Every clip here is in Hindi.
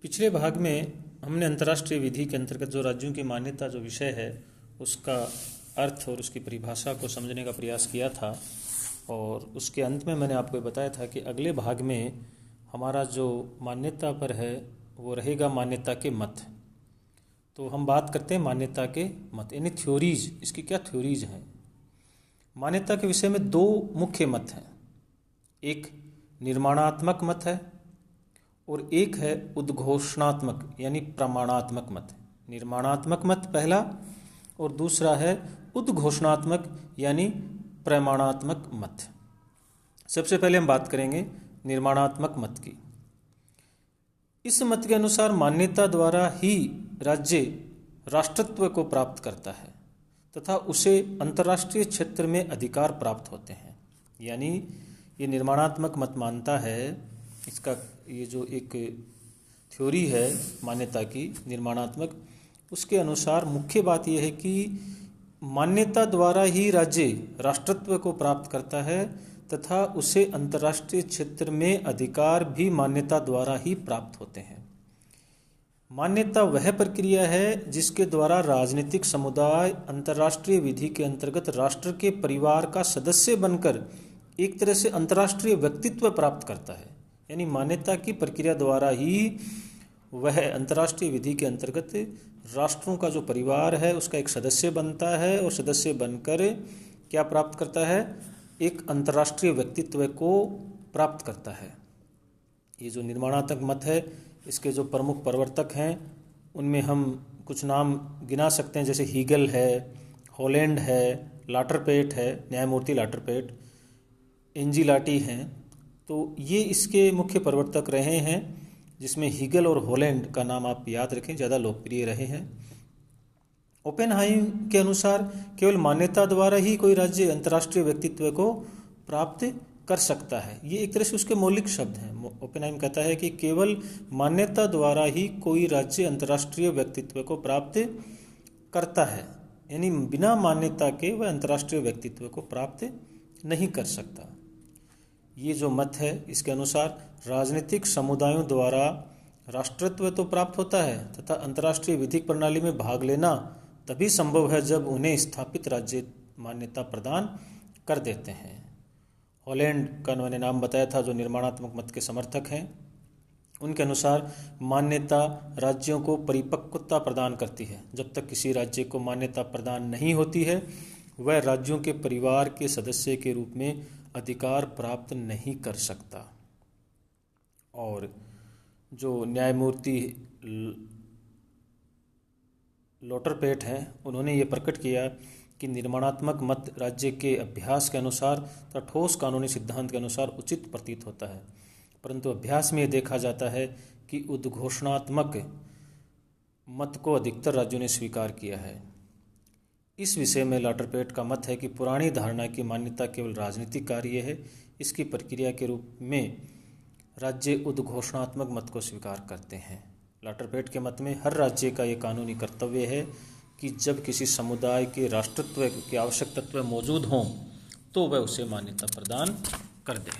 पिछले भाग में हमने अंतर्राष्ट्रीय विधि के अंतर्गत जो राज्यों की मान्यता जो विषय है उसका अर्थ और उसकी परिभाषा को समझने का प्रयास किया था। और उसके अंत में मैंने आपको बताया था कि अगले भाग में हमारा जो मान्यता पर है वो रहेगा मान्यता के मत। तो हम बात करते हैं मान्यता के मत यानी थ्योरीज। इसकी क्या थ्योरीज हैं? मान्यता के विषय में दो मुख्य मत हैं, एक निर्माणात्मक मत है और एक है उद्घोषणात्मक यानी प्रमाणात्मक मत। निर्माणात्मक मत पहला और दूसरा है उद्घोषणात्मक यानी प्रमाणात्मक मत। सबसे पहले हम बात करेंगे निर्माणात्मक मत की। इस मत के अनुसार मान्यता द्वारा ही राज्य राष्ट्रत्व को प्राप्त करता है तथा उसे अंतर्राष्ट्रीय क्षेत्र में अधिकार प्राप्त होते हैं। यानी ये निर्माणात्मक मत मानता है, इसका ये जो एक थ्योरी है मान्यता की निर्माणात्मक, उसके अनुसार मुख्य बात यह है कि मान्यता द्वारा ही राज्य राष्ट्रत्व को प्राप्त करता है तथा उसे अंतर्राष्ट्रीय क्षेत्र में अधिकार भी मान्यता द्वारा ही प्राप्त होते हैं। मान्यता वह प्रक्रिया है जिसके द्वारा राजनीतिक समुदाय अंतर्राष्ट्रीय विधि के अंतर्गत राष्ट्र के परिवार का सदस्य बनकर एक तरह से अंतर्राष्ट्रीय व्यक्तित्व प्राप्त करता है। यानी मान्यता की प्रक्रिया द्वारा ही वह अंतर्राष्ट्रीय विधि के अंतर्गत राष्ट्रों का जो परिवार है उसका एक सदस्य बनता है और सदस्य बनकर क्या प्राप्त करता है? एक अंतर्राष्ट्रीय व्यक्तित्व को प्राप्त करता है। ये जो निर्माणात्मक मत है इसके जो प्रमुख प्रवर्तक हैं उनमें हम कुछ नाम गिना सकते हैं, जैसे हीगल है, हॉलैंड है, लाटरपेट है, न्यायमूर्ति लाटरपेट, एंजिलाटी हैं। तो ये इसके मुख्य प्रवर्तक रहे हैं, जिसमें हीगल और हॉलैंड का नाम आप याद रखें, ज़्यादा लोकप्रिय रहे हैं। ओपेनहाइम के अनुसार केवल मान्यता द्वारा ही कोई राज्य अंतर्राष्ट्रीय व्यक्तित्व को प्राप्त कर सकता है। ये एक तरह से उसके मौलिक शब्द हैं। ओपेनहाइम कहता है कि केवल मान्यता द्वारा ही कोई राज्य अंतर्राष्ट्रीय व्यक्तित्व को प्राप्त करता है, यानी बिना मान्यता के वह अंतर्राष्ट्रीय व्यक्तित्व को प्राप्त नहीं कर सकता। ये जो मत है इसके अनुसार राजनीतिक समुदायों द्वारा राष्ट्रत्व तो प्राप्त होता है तथा अंतर्राष्ट्रीय विधिक प्रणाली में भाग लेना तभी संभव है जब उन्हें स्थापित राज्य मान्यता प्रदान कर देते हैं। हॉलैंड का मैंने नाम बताया था जो निर्माणात्मक मत के समर्थक हैं। उनके अनुसार मान्यता राज्यों को परिपक्वता प्रदान करती है। जब तक किसी राज्य को मान्यता प्रदान नहीं होती है वह राज्यों के परिवार के सदस्य के रूप में अधिकार प्राप्त नहीं कर सकता। और जो न्यायमूर्ति लोटरपेट हैं उन्होंने ये प्रकट किया कि निर्माणात्मक मत राज्य के अभ्यास के अनुसार तथा ठोस कानूनी सिद्धांत के अनुसार उचित प्रतीत होता है, परंतु अभ्यास में यह देखा जाता है कि उद्घोषणात्मक मत को अधिकतर राज्यों ने स्वीकार किया है। इस विषय में लाटरपेट का मत है कि पुरानी धारणा की मान्यता केवल राजनीतिक कार्य है। इसकी प्रक्रिया के रूप में राज्य उद्घोषणात्मक मत को स्वीकार करते हैं। लाटरपेट के मत में हर राज्य का ये कानूनी कर्तव्य है कि जब किसी समुदाय के राष्ट्रत्व के आवश्यक तत्व मौजूद हों तो वह उसे मान्यता प्रदान कर दे।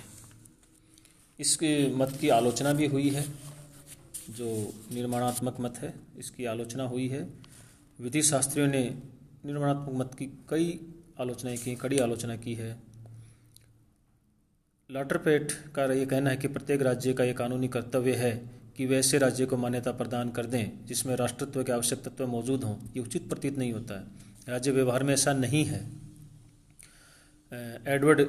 इसके मत की आलोचना भी हुई है। जो निर्माणात्मक मत है इसकी आलोचना हुई है। विधि शास्त्रियों ने निर्माणात्मक मत की कई आलोचनाएं की, कड़ी आलोचना की है। लाटरपेट का ये कहना है कि प्रत्येक राज्य का ये कानूनी कर्तव्य है कि वैसे राज्य को मान्यता प्रदान कर दें जिसमें राष्ट्रत्व के आवश्यक तत्व मौजूद हों। ये उचित प्रतीत नहीं होता है। राज्य व्यवहार में ऐसा नहीं है। एडवर्ड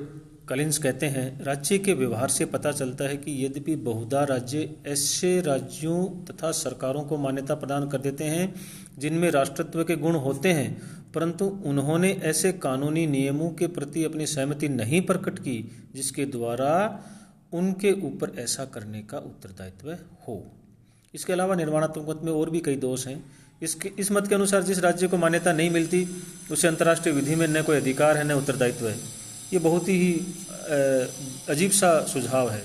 कलिंस कहते हैं, राज्य के व्यवहार से पता चलता है कि यद्यपि बहुधा राज्य ऐसे राज्यों तथा सरकारों को मान्यता प्रदान कर देते हैं जिनमें राष्ट्रत्व के गुण होते हैं, परंतु उन्होंने ऐसे कानूनी नियमों के प्रति अपनी सहमति नहीं प्रकट की जिसके द्वारा उनके ऊपर ऐसा करने का उत्तरदायित्व हो। इसके अलावा निर्माणात्मक मत में और भी कई दोष हैं। इस मत के अनुसार जिस राज्य को मान्यता नहीं मिलती उसे अंतर्राष्ट्रीय विधि में न कोई अधिकार है न उत्तरदायित्व है। ये बहुत ही अजीब सा सुझाव है।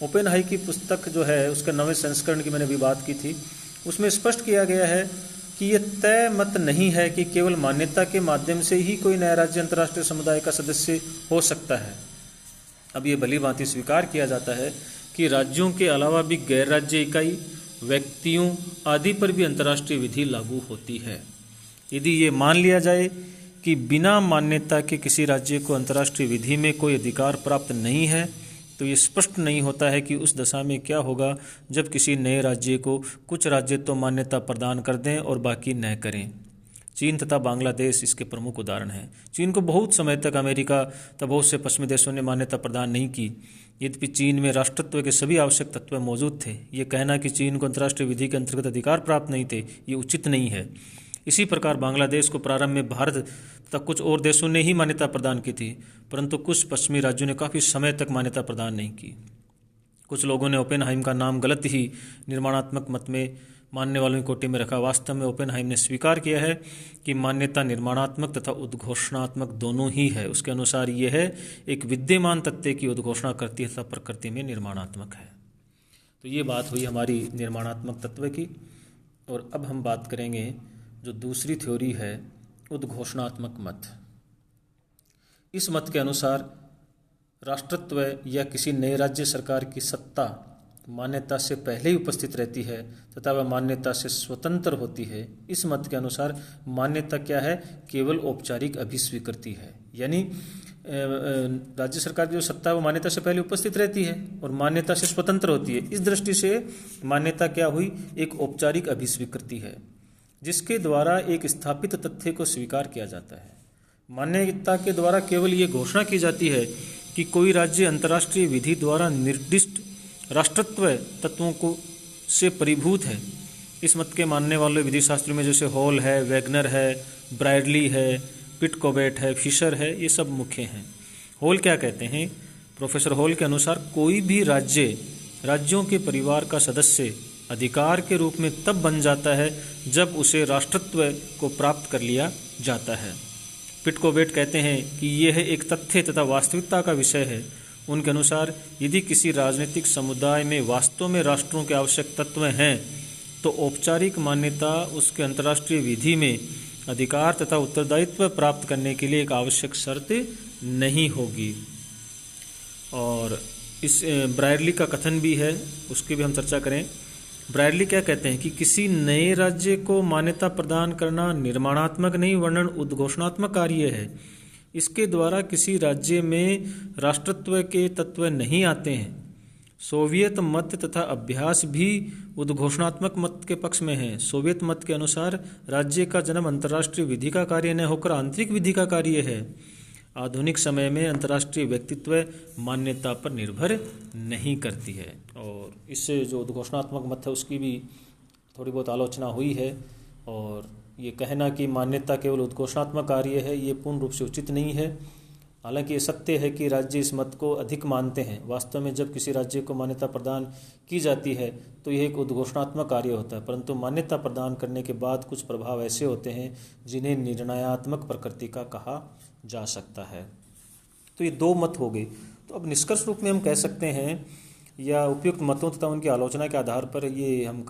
ओपेनहाइम की पुस्तक जो है उसका 9वें संस्करण की मैंने भी बात की थी, उसमें स्पष्ट किया गया है कि ये तय मत नहीं है कि केवल मान्यता के माध्यम से ही कोई नया राज्य अंतर्राष्ट्रीय समुदाय का सदस्य हो सकता है। अब ये भली भांति स्वीकार किया जाता है कि राज्यों के अलावा भी गैर राज्य इकाई व्यक्तियों आदि पर भी अंतर्राष्ट्रीय विधि लागू होती है। यदि ये मान लिया जाए कि बिना मान्यता के किसी राज्य को अंतर्राष्ट्रीय विधि में कोई अधिकार प्राप्त नहीं है, तो ये स्पष्ट नहीं होता है कि उस दशा में क्या होगा जब किसी नए राज्य को कुछ राज्य तो मान्यता प्रदान कर दें और बाकी न करें। चीन तथा बांग्लादेश इसके प्रमुख उदाहरण हैं। चीन को बहुत समय तक अमेरिका तथा बहुत से पश्चिमी देशों ने मान्यता प्रदान नहीं की, यद्यपि चीन में राष्ट्रत्व के सभी आवश्यक तत्व मौजूद थे। ये कहना कि चीन को अंतर्राष्ट्रीय विधि के अंतर्गत अधिकार प्राप्त नहीं थे, ये उचित नहीं है। इसी प्रकार बांग्लादेश को प्रारंभ में भारत तथा कुछ और देशों ने ही मान्यता प्रदान की थी, परंतु कुछ पश्चिमी राज्यों ने काफ़ी समय तक मान्यता प्रदान नहीं की। कुछ लोगों ने ओपेनहाइम का नाम गलत ही निर्माणात्मक मत में मानने वालों की कोटि में रखा। वास्तव में ओपेनहाइम ने स्वीकार किया है कि मान्यता निर्माणात्मक तथा उद्घोषणात्मक दोनों ही है। उसके अनुसार यह है एक विद्यमान तथ्य की उद्घोषणा करती है तथा प्रकृति में निर्माणात्मक है। तो ये बात हुई हमारी निर्माणात्मक तत्व की। और अब हम बात करेंगे जो दूसरी थ्योरी है, उद्घोषणात्मक मत। इस मत के अनुसार राष्ट्रत्व या किसी नए राज्य सरकार की सत्ता मान्यता से पहले ही उपस्थित रहती है तथा वह मान्यता से स्वतंत्र होती है। इस मत के अनुसार मान्यता क्या है, केवल औपचारिक अभिस्वीकृति है। यानी राज्य सरकार की जो सत्ता है वो मान्यता से पहले उपस्थित रहती है और मान्यता से स्वतंत्र होती है। इस दृष्टि से मान्यता क्या हुई, एक औपचारिक अभिस्वीकृति है जिसके द्वारा एक स्थापित तथ्य को स्वीकार किया जाता है। मान्यता के द्वारा केवल ये घोषणा की जाती है कि कोई राज्य अंतर्राष्ट्रीय विधि द्वारा निर्दिष्ट राष्ट्रत्व तत्वों को से परिभूत है। इस मत के मानने वाले विधि शास्त्रियों में जैसे हॉल है, वैगनर है, ब्रायडली है, पिटकोवेट है, फिशर है, ये सब मुख्य हैं। हॉल क्या कहते हैं? प्रोफेसर हॉल के अनुसार कोई भी राज्य राज्यों के परिवार का सदस्य अधिकार के रूप में तब बन जाता है जब उसे राष्ट्रत्व को प्राप्त कर लिया जाता है। पिटकोवेट कहते हैं कि यह एक तथ्य तथा वास्तविकता का विषय है। उनके अनुसार यदि किसी राजनीतिक समुदाय में वास्तव में राष्ट्रों के आवश्यक तत्व हैं तो औपचारिक मान्यता उसके अंतर्राष्ट्रीय विधि में अधिकार तथा उत्तरदायित्व प्राप्त करने के लिए एक आवश्यक शर्त नहीं होगी। और इस ब्रायडली का कथन भी है, उसकी भी हम चर्चा करें। ब्रायडली क्या कहते हैं कि किसी नए राज्य को मान्यता प्रदान करना निर्माणात्मक नहीं वरन उद्घोषणात्मक कार्य है। इसके द्वारा किसी राज्य में राष्ट्रत्व के तत्व नहीं आते हैं। सोवियत मत तथा अभ्यास भी उद्घोषणात्मक मत के पक्ष में है। सोवियत मत के अनुसार राज्य का जन्म अंतर्राष्ट्रीय विधि का कार्य न होकर आंतरिक विधि का कार्य है। आधुनिक समय में अंतर्राष्ट्रीय व्यक्तित्व मान्यता पर निर्भर नहीं करती है। और इससे जो उद्घोषणात्मक मत है उसकी भी थोड़ी बहुत आलोचना हुई है। और ये कहना कि मान्यता केवल उद्घोषणात्मक कार्य है, ये पूर्ण रूप से उचित नहीं है। हालांकि ये सत्य है कि राज्य इस मत को अधिक मानते हैं। वास्तव में जब किसी राज्य को मान्यता प्रदान की जाती है तो यह एक उद्घोषणात्मक कार्य होता है, परंतु मान्यता प्रदान करने के बाद कुछ प्रभाव ऐसे होते हैं जिन्हें निर्णयात्मक प्रकृति का कहा जा सकता है। तो ये दो मत हो गए। तो अब निष्कर्ष रूप में हम कह सकते हैं या उपयुक्त मतों तथा उनकी आलोचना के आधार पर ये हम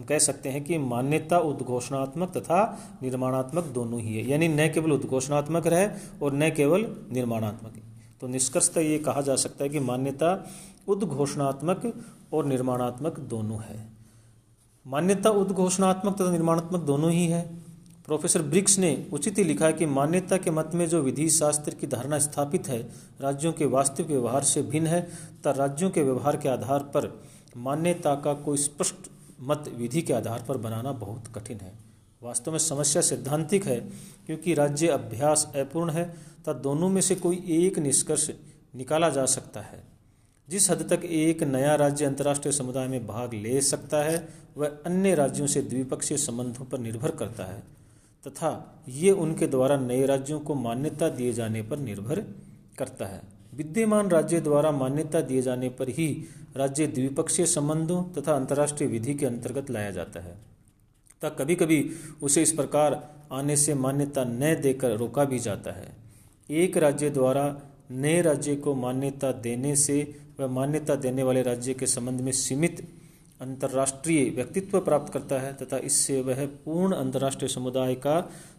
कह सकते हैं कि मान्यता उद्घोषणात्मक तथा निर्माणात्मक दोनों ही है। यानी न केवल उद्घोषणात्मक रहे और न केवल निर्माणात्मक। तो निष्कर्षतः ये कहा जा सकता है कि मान्यता उद्घोषणात्मक और निर्माणात्मक दोनों है। मान्यता उद्घोषणात्मक तथा निर्माणात्मक दोनों ही है। प्रोफेसर ब्रिक्स ने उचित ही लिखा है कि मान्यता के मत में जो विधि शास्त्र की धारणा स्थापित है राज्यों के वास्तविक व्यवहार से भिन्न है तथा राज्यों के व्यवहार के आधार पर मान्यता का कोई स्पष्ट मत विधि के आधार पर बनाना बहुत कठिन है। वास्तव में समस्या सैद्धांतिक है क्योंकि राज्य अभ्यास अपूर्ण है तथा दोनों में से कोई एक निष्कर्ष निकाला जा सकता है। जिस हद तक एक नया राज्य अंतर्राष्ट्रीय समुदाय में भाग ले सकता है वह अन्य राज्यों से द्विपक्षीय संबंधों पर निर्भर करता है तथा ये उनके द्वारा नए राज्यों को मान्यता दिए जाने पर निर्भर करता है। विद्यमान राज्य द्वारा मान्यता दिए जाने पर ही राज्य द्विपक्षीय संबंधों तथा अंतर्राष्ट्रीय विधि के अंतर्गत लाया जाता है तथा कभी कभी उसे इस प्रकार आने से मान्यता न देकर रोका भी जाता है। एक राज्य द्वारा नए राज्य को मान्यता देने से वह मान्यता देने वाले राज्य के संबंध में सीमित अंतर्राष्ट्रीय व्यक्तित्व प्राप्त करता है तथा इससे वह पूर्ण अंतर्राष्ट्रीय समुदाय का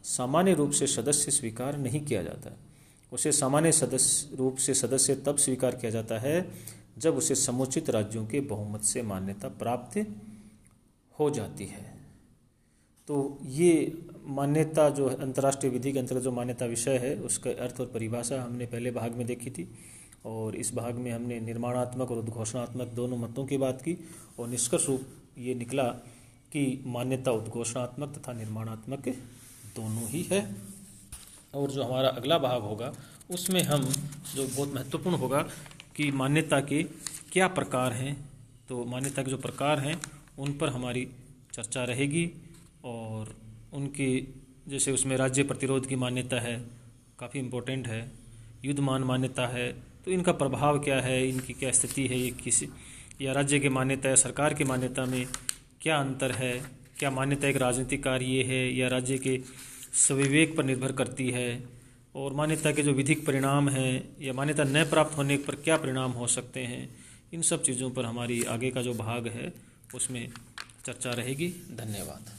सामान्य रूप से सदस्य स्वीकार नहीं किया जाता। उसे सामान्य रूप से सदस्य तब स्वीकार किया जाता है जब उसे समुचित राज्यों के बहुमत से मान्यता प्राप्त हो जाती है। तो ये मान्यता जो है, अंतर्राष्ट्रीय विधि के अंतर्गत जो मान्यता विषय है, उसका अर्थ और परिभाषा हमने पहले भाग में देखी थी, और इस भाग में हमने निर्माणात्मक और उद्घोषणात्मक दोनों मतों की बात की, और निष्कर्ष रूप ये निकला कि मान्यता उद्घोषणात्मक तथा निर्माणात्मक दोनों ही है। और जो हमारा अगला भाग होगा उसमें हम, जो बहुत महत्वपूर्ण होगा, कि मान्यता के क्या प्रकार हैं, तो मान्यता के जो प्रकार हैं उन पर हमारी चर्चा रहेगी। और उनकी, जैसे उसमें राज्य प्रतिरोध की मान्यता है, काफ़ी इम्पोर्टेंट है, युद्धमान मान्यता है, तो इनका प्रभाव क्या है, इनकी क्या स्थिति है, ये किसी या राज्य की मान्यता या सरकार की मान्यता में क्या अंतर है, क्या मान्यता एक राजनीतिक कार्य है या राज्य के स्वविवेक पर निर्भर करती है, और मान्यता के जो विधिक परिणाम हैं या मान्यता न प्राप्त होने पर क्या परिणाम हो सकते हैं, इन सब चीज़ों पर हमारी आगे का जो भाग है उसमें चर्चा रहेगी। धन्यवाद।